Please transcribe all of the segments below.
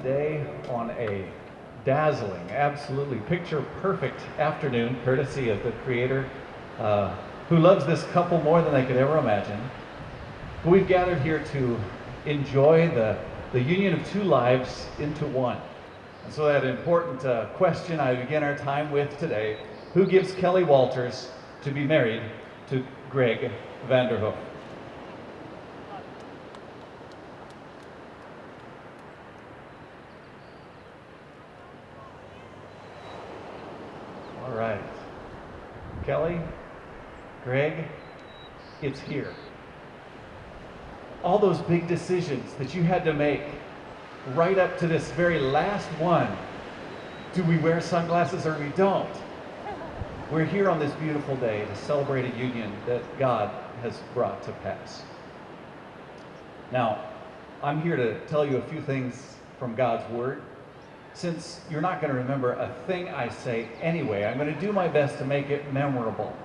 today on a dazzling, absolutely picture-perfect afternoon, courtesy of the Creator, who loves this couple more than they could ever imagine. We've gathered here to enjoy the union of two lives into one. And so that important question I begin our time with today: who gives Kelli Walters to be married to Greg Vanderhoof? All right. Kelli, Greg, it's here. All those big decisions that you had to make right up to this very last one. Do we wear sunglasses or we don't? We're here on this beautiful day to celebrate a union that God has brought to pass. Now, I'm here to tell you a few things from God's Word. Since you're not going to remember a thing I say anyway, I'm going to do my best to make it memorable.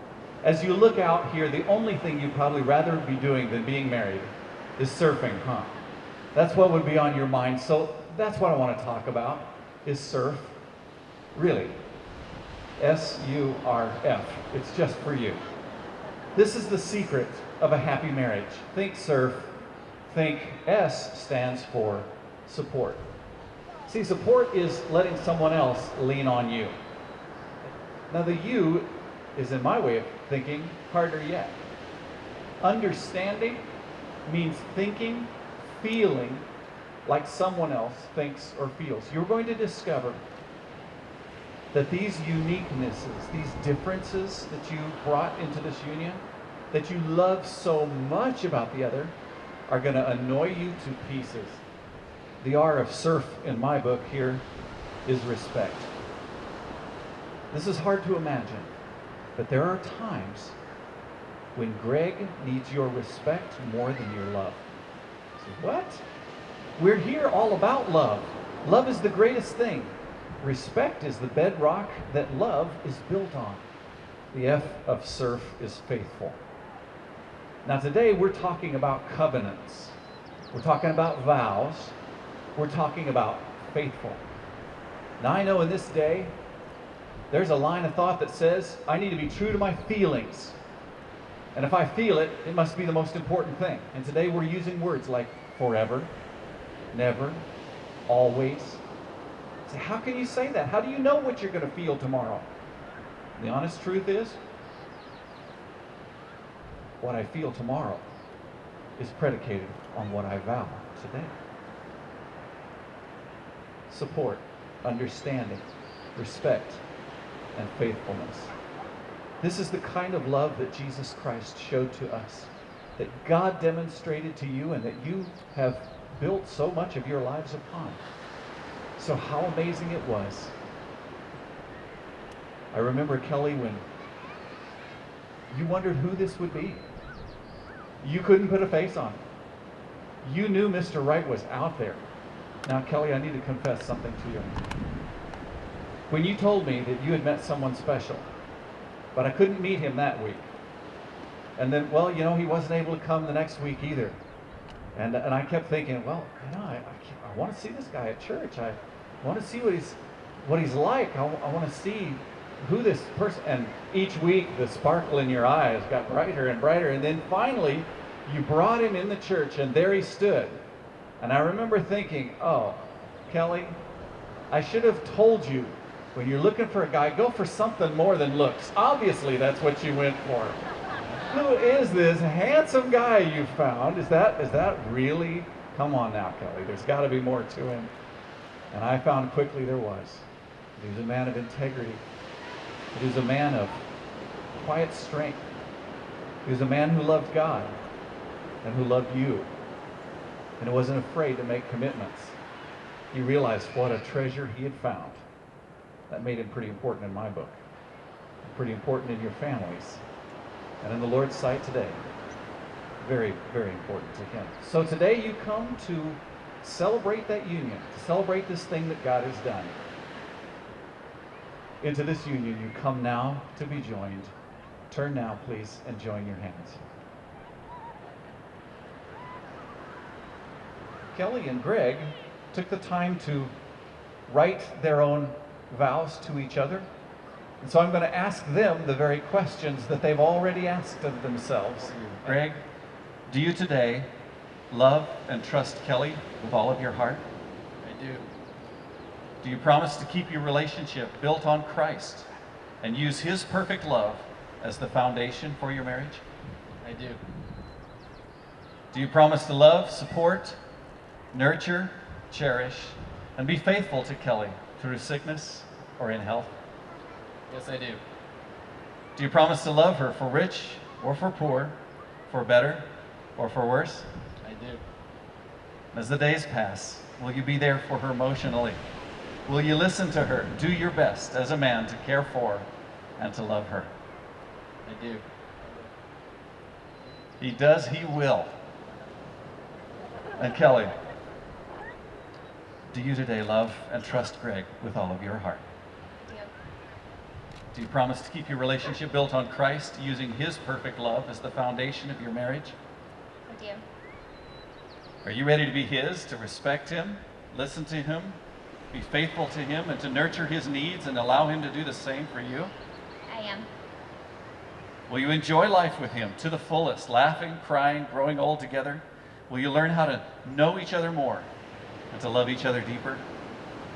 As you look out here, the only thing you'd probably rather be doing than being married is surfing, huh? That's what would be on your mind. So that's what I want to talk about, is surf. Really. S-U-R-F. It's just for you. This is the secret of a happy marriage. Think surf. Think S stands for support. See, support is letting someone else lean on you. Now the U is, in my way of thinking, harder yet. Understanding means thinking, feeling like someone else thinks or feels. You're going to discover that these uniquenesses, these differences that you brought into this union, that you love so much about the other, are going to annoy you to pieces. The R of surf in my book here is respect. This is hard to imagine, but there are times when Greg needs your respect more than your love. So what? We're here all about love. Love is the greatest thing. Respect is the bedrock that love is built on. The F of surf is faithful. Now today we're talking about covenants. We're talking about vows. We're talking about faithful. Now I know in this day, there's a line of thought that says, I need to be true to my feelings. And if I feel it, it must be the most important thing. And today we're using words like forever, never, always. So how can you say that? How do you know what you're going to feel tomorrow? The honest truth is, what I feel tomorrow is predicated on what I vow today. Support, understanding, respect, and faithfulness. This is the kind of love that Jesus Christ showed to us, that God demonstrated to you, and that you have built so much of your lives upon. So how amazing it was. I remember, Kelli, when you wondered who this would be. You couldn't put a face on it. You knew Mr. Right was out there. Now, Kelli, I need to confess something to you. When you told me that you had met someone special, but I couldn't meet him that week. And then, well, you know, he wasn't able to come the next week either. And I kept thinking, well, you know, I want to see this guy at church. I want to see what he's like. I want to see who this person. And each week, the sparkle in your eyes got brighter and brighter. And then finally, you brought him in the church, and there he stood. And I remember thinking, oh, Kelli, I should have told you, when you're looking for a guy, go for something more than looks. Obviously, that's what you went for. Who is this handsome guy you found? Is that really? Come on now, Kelli. There's got to be more to him. And I found quickly there was. He was a man of integrity. He was a man of quiet strength. He was a man who loved God and who loved you, and wasn't afraid to make commitments. He realized what a treasure he had found. That made him pretty important in my book, pretty important in your families, and in the Lord's sight today. Very, very important to him. So today you come to celebrate that union, to celebrate this thing that God has done. Into this union you come now to be joined. Turn now, please, and join your hands. Kelli and Greg took the time to write their own vows to each other. And so I'm going to ask them the very questions that they've already asked of themselves. Greg, do you today love and trust Kelli with all of your heart? I do. Do you promise to keep your relationship built on Christ and use His perfect love as the foundation for your marriage? I do. Do you promise to love, support, nurture, cherish, and be faithful to Kelli through sickness or in health? Yes, I do. Do you promise to love her for rich or for poor, for better or for worse? I do. As the days pass, will you be there for her emotionally? Will you listen to her, do your best as a man to care for and to love her? I do. He does, he will. And Kelli, do you today love and trust Greg with all of your heart? I do. Do you promise to keep your relationship built on Christ, using His perfect love as the foundation of your marriage? I do. Are you ready to be His, to respect Him, listen to Him, be faithful to Him, and to nurture His needs and allow Him to do the same for you? I am. Will you enjoy life with Him to the fullest, laughing, crying, growing old together? Will you learn how to know each other more and to love each other deeper?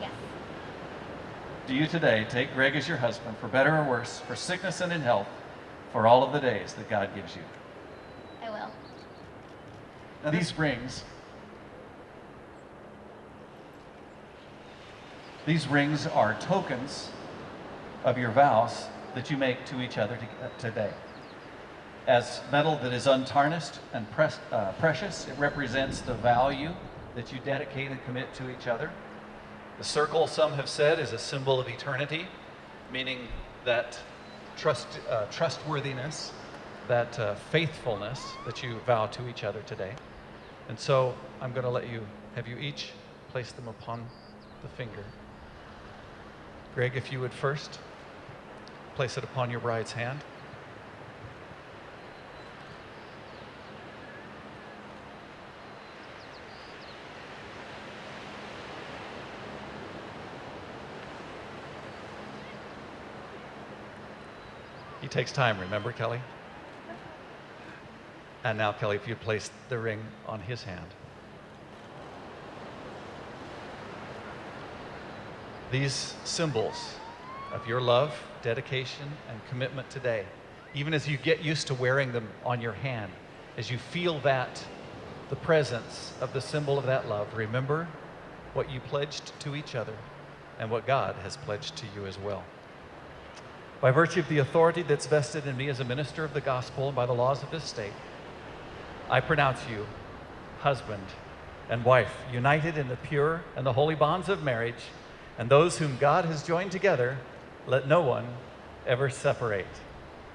Yes. Do you today take Greg as your husband, for better or worse, for sickness and in health, for all of the days that God gives you? I will. Now these rings are tokens of your vows that you make to each other today. As metal that is untarnished and precious, it represents the value that you dedicate and commit to each other. The circle, some have said, is a symbol of eternity, meaning that trustworthiness, that faithfulness that you vow to each other today. And so I'm going to have you each place them upon the finger. Greg, if you would first place it upon your bride's hand. He takes time, remember, Kelli? And now, Kelli, if you place the ring on his hand. These symbols of your love, dedication, and commitment today, even as you get used to wearing them on your hand, as you feel the presence of the symbol of that love, remember what you pledged to each other and what God has pledged to you as well. By virtue of the authority that's vested in me as a minister of the gospel and by the laws of this state, I pronounce you husband and wife, united in the pure and the holy bonds of marriage, and those whom God has joined together, let no one ever separate.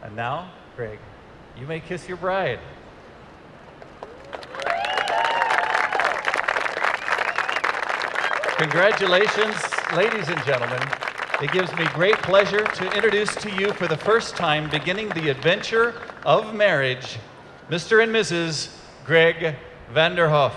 And now, Greg, you may kiss your bride. Congratulations, ladies and gentlemen. It gives me great pleasure to introduce to you for the first time, beginning the adventure of marriage, Mr. and Mrs. Greg Vanderhoff.